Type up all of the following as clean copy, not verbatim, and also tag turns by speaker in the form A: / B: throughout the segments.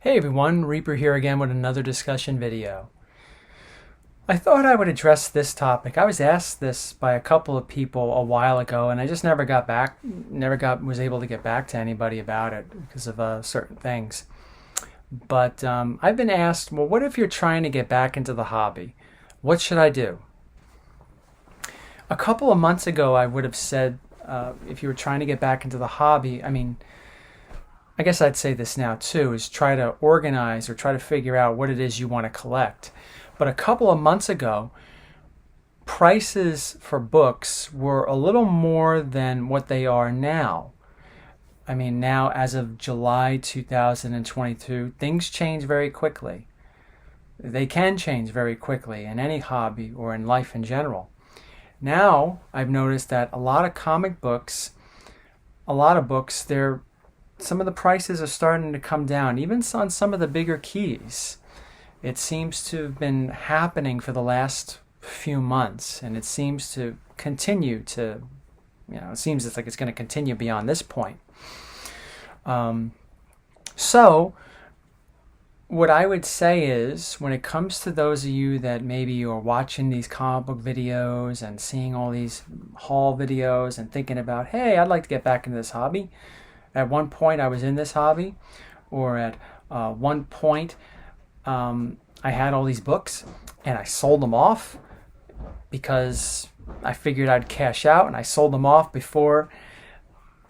A: Hey everyone, Reaper here again with another discussion video. I thought I would address this topic. I was asked this by a couple of people a while ago, and I just was able to get back to anybody about it because of certain things. But I've been asked, well, what if you're trying to get back into the hobby? What should I do? A couple of months ago, I would have said, if you were trying to get back into the hobby, I guess I'd say this now too, is try to organize or try to figure out what it is you want to collect. But a couple of months ago, prices for books were a little more than what they are now. Now as of July 2022, things change very quickly. They can change very quickly in any hobby or in life in general. Now I've noticed that a lot of books, some of the prices are starting to come down, even on some of the bigger keys. It seems to have been happening for the last few months, and it seems to continue to, it seems it's like it's going to continue beyond this point. So, what I would say is, when it comes to those of you that maybe are watching these comic book videos and seeing all these haul videos and thinking about, hey, I'd like to get back into this hobby. At one point, I was in this hobby, or at one point, I had all these books and I sold them off because I figured I'd cash out, and I sold them off before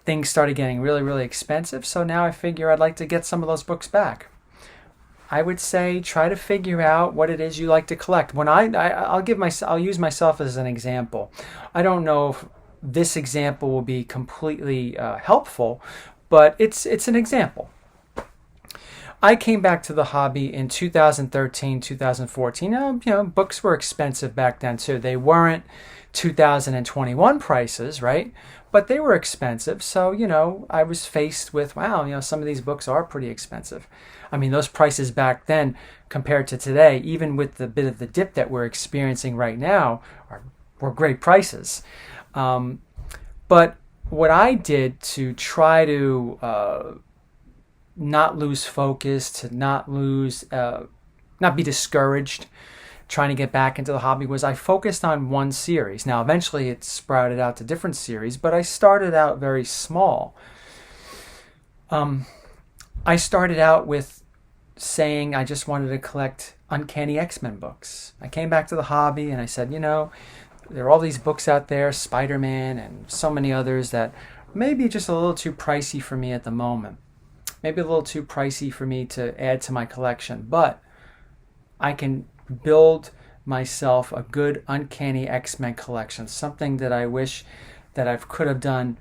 A: things started getting really, really expensive. So now I figure I'd like to get some of those books back. I would say try to figure out what it is you like to collect. When I'll use myself as an example. I don't know if this example will be completely helpful, but it's an example. I came back to the hobby in 2013, 2014. Now, books were expensive back then too. They weren't 2021 prices, right? But they were expensive. So, I was faced with, wow, some of these books are pretty expensive. Those prices back then compared to today, even with the bit of the dip that we're experiencing right now, were great prices. But what I did to try to not lose focus, to not be discouraged, trying to get back into the hobby, was I focused on one series. Now, eventually it sprouted out to different series, but I started out very small. I started out with saying I just wanted to collect Uncanny X-Men books. I came back to the hobby and I said, there are all these books out there, Spider-Man and so many others, that may be just a little too pricey for me at the moment. Maybe a little too pricey for me to add to my collection. But I can build myself a good Uncanny X-Men collection, something that I wish that I could have done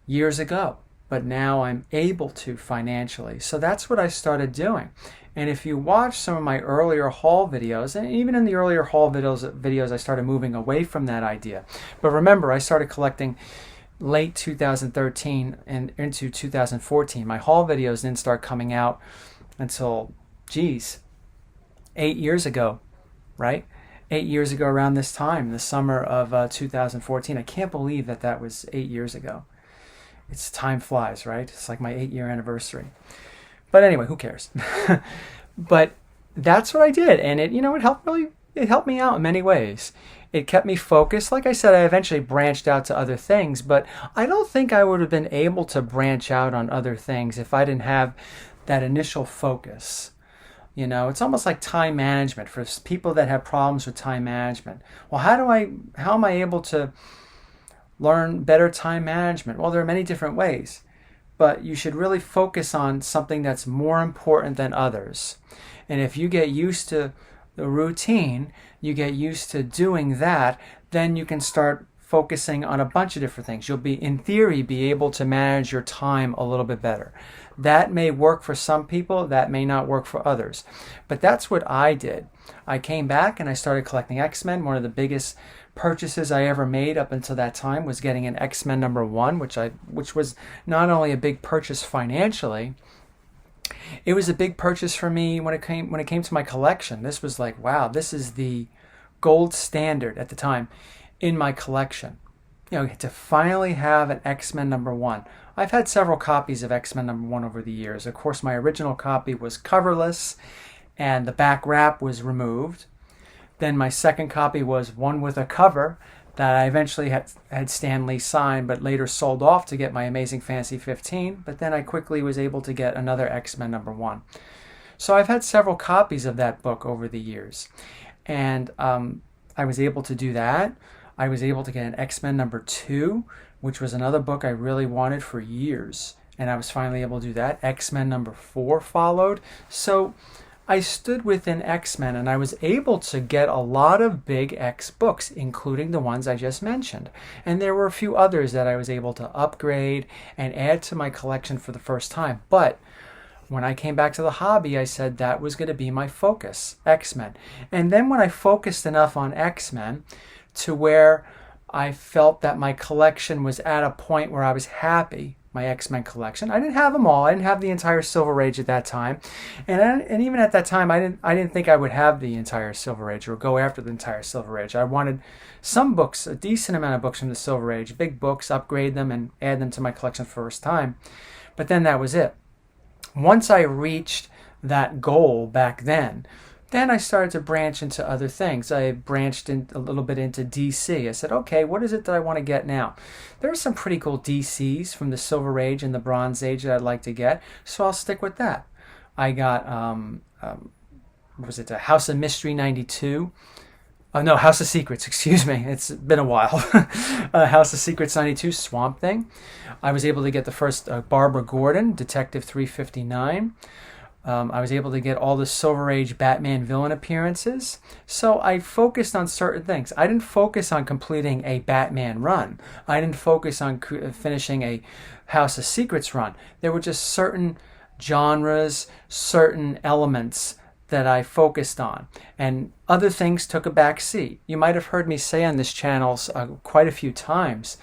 A: years ago. But now I'm able to financially. So that's what I started doing. And if you watch some of my earlier haul videos, and even in the earlier haul videos, I started moving away from that idea. But remember, I started collecting late 2013 and into 2014. My haul videos didn't start coming out until, 8 years ago, right? 8 years ago around this time, the summer of 2014. I can't believe that was 8 years ago. Time flies, right? It's like my 8-year anniversary. But anyway, who cares? But that's what I did, and it helped me out in many ways. It kept me focused. Like I said, I eventually branched out to other things, but I don't think I would have been able to branch out on other things if I didn't have that initial focus. It's almost like time management for people that have problems with time management. Well, how am I able to learn better time management? Well, there are many different ways, but you should really focus on something that's more important than others. And if you get used to the routine, you get used to doing that, then you can start focusing on a bunch of different things. You'll in theory, be able to manage your time a little bit better. That may work for some people, that may not work for others. But that's what I did. I came back and I started collecting X-Men. One of the biggest purchases I ever made up until that time was getting an X-Men #1, which was not only a big purchase financially, it was a big purchase for me when it came to my collection. This was like, wow, this is the gold standard at the time in my collection. to finally have an X-Men #1. I've had several copies of X-Men #1 over the years. Of course, my original copy was coverless and the back wrap was removed. Then my second copy was one with a cover that I eventually had Stan Lee sign, but later sold off to get my Amazing Fantasy 15. But then I quickly was able to get another X-Men #1. So I've had several copies of that book over the years. And I was able to do that. I was able to get an X-Men #2, which was another book I really wanted for years. And I was finally able to do that. X-Men #4 followed. So I stood within X-Men and I was able to get a lot of big X books, including the ones I just mentioned. And there were a few others that I was able to upgrade and add to my collection for the first time. But when I came back to the hobby, I said that was going to be my focus, X-Men. And then when I focused enough on X-Men to where I felt that my collection was at a point where I was happy, my X-Men collection. I didn't have them all. I didn't have the entire Silver Age at that time. And even at that time, I didn't think I would have the entire Silver Age or go after the entire Silver Age. I wanted some books, a decent amount of books from the Silver Age, big books, upgrade them and add them to my collection for the first time. But then that was it. Once I reached that goal back then I started to branch into other things. I branched in a little bit into DC. I said, okay, what is it that I want to get now? There are some pretty cool DCs from the Silver Age and the Bronze Age that I'd like to get, so I'll stick with that. I got, was it House of Mystery 92? Oh, no, House of Secrets, excuse me. It's been a while. House of Secrets 92, Swamp Thing. I was able to get the first Barbara Gordon, Detective 359. I was able to get all the Silver Age Batman villain appearances. So I focused on certain things. I didn't focus on completing a Batman run. I didn't focus on finishing a House of Secrets run. There were just certain genres, certain elements that I focused on. And other things took a back seat. You might have heard me say on this channel quite a few times,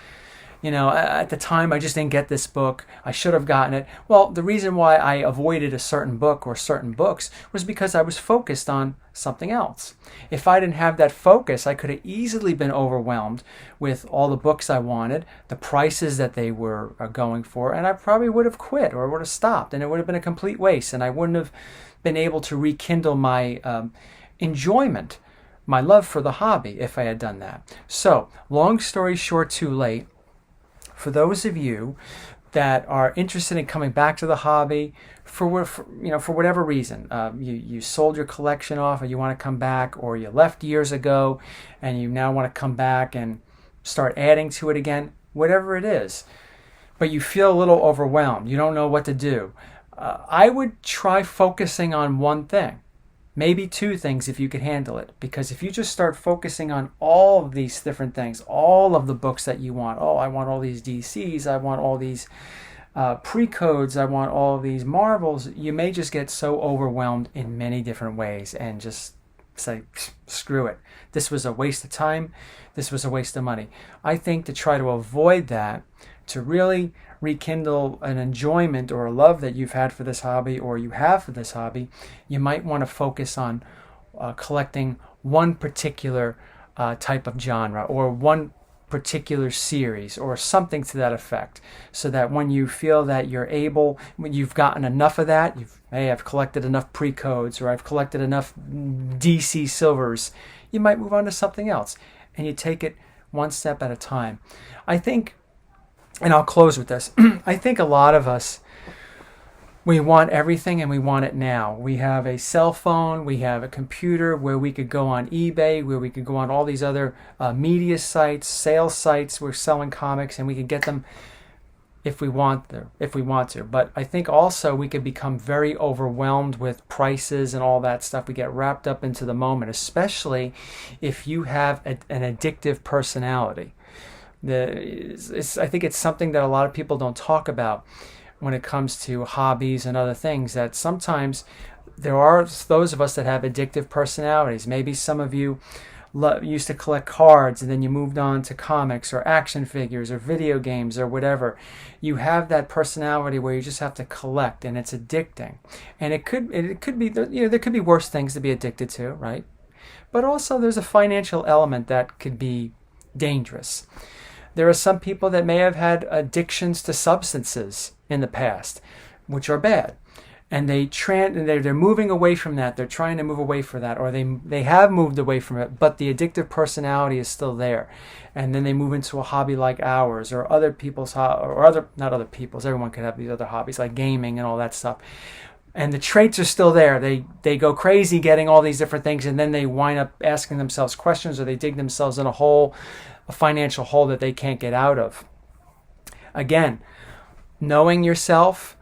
A: at the time I just didn't get this book. I should have gotten it. Well, the reason why I avoided a certain book or certain books was because I was focused on something else. If I didn't have that focus, I could have easily been overwhelmed with all the books I wanted, the prices that they were going for, and I probably would have quit or would have stopped, and it would have been a complete waste, and I wouldn't have been able to rekindle my enjoyment, my love for the hobby if I had done that. So, long story short, too late. For those of you that are interested in coming back to the hobby for whatever reason, you sold your collection off, or you want to come back, or you left years ago and you now want to come back and start adding to it again, whatever it is, but you feel a little overwhelmed, you don't know what to do, I would try focusing on one thing. Maybe two things if you could handle it. Because if you just start focusing on all of these different things, all of the books that you want, I want all these DCs, I want all these pre-codes, I want all of these Marvels, you may just get so overwhelmed in many different ways and just say, screw it. This was a waste of time. This was a waste of money. I think to try to avoid that, to really rekindle an enjoyment or a love that you've had for this hobby or you have for this hobby, you might want to focus on collecting one particular type of genre or one particular series or something to that effect, so that when you feel that when you've gotten enough of that, I've collected enough pre-codes or I've collected enough DC silvers, you might move on to something else and you take it one step at a time. I think, and I'll close with this, I think a lot of us, we want everything and we want it now. We have a cell phone, we have a computer where we could go on eBay, where we could go on all these other media sites, sales sites, we're selling comics, and we could get them if we want to. But I think also we could become very overwhelmed with prices and all that stuff. We get wrapped up into the moment, especially if you have an addictive personality. I think it's something that a lot of people don't talk about when it comes to hobbies and other things, that sometimes there are those of us that have addictive personalities. Maybe some of you used to collect cards and then you moved on to comics or action figures or video games or whatever. You have that personality where you just have to collect, and it's addicting. And it could be, there could be worse things to be addicted to, right? But also there's a financial element that could be dangerous. There are some people that may have had addictions to substances in the past, which are bad. And they're moving away from that. They're trying to move away from that, or they have moved away from it, but the addictive personality is still there. And then they move into a hobby like ours, or other people's not other people's. Everyone could have these other hobbies like gaming and all that stuff. And the traits are still there. They go crazy getting all these different things, and then they wind up asking themselves questions, or they dig themselves in a financial hole that they can't get out of. Again, knowing yourself,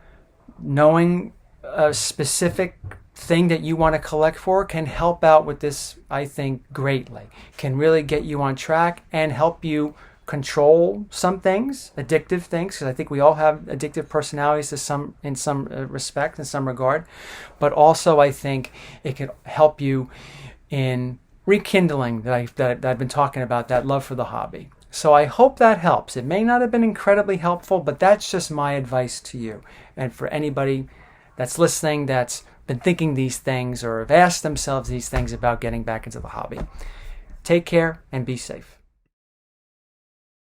A: knowing a specific thing that you want to collect for can help out with this, I think, greatly. Can really get you on track and help you control some things, addictive things, because I think we all have addictive personalities in some respect, in some regard. But also, I think it can help you in rekindling that I've been talking about, that love for the hobby. So I hope that helps. It may not have been incredibly helpful, but that's just my advice to you. And for anybody that's listening that's been thinking these things or have asked themselves these things about getting back into the hobby. Take care and be safe.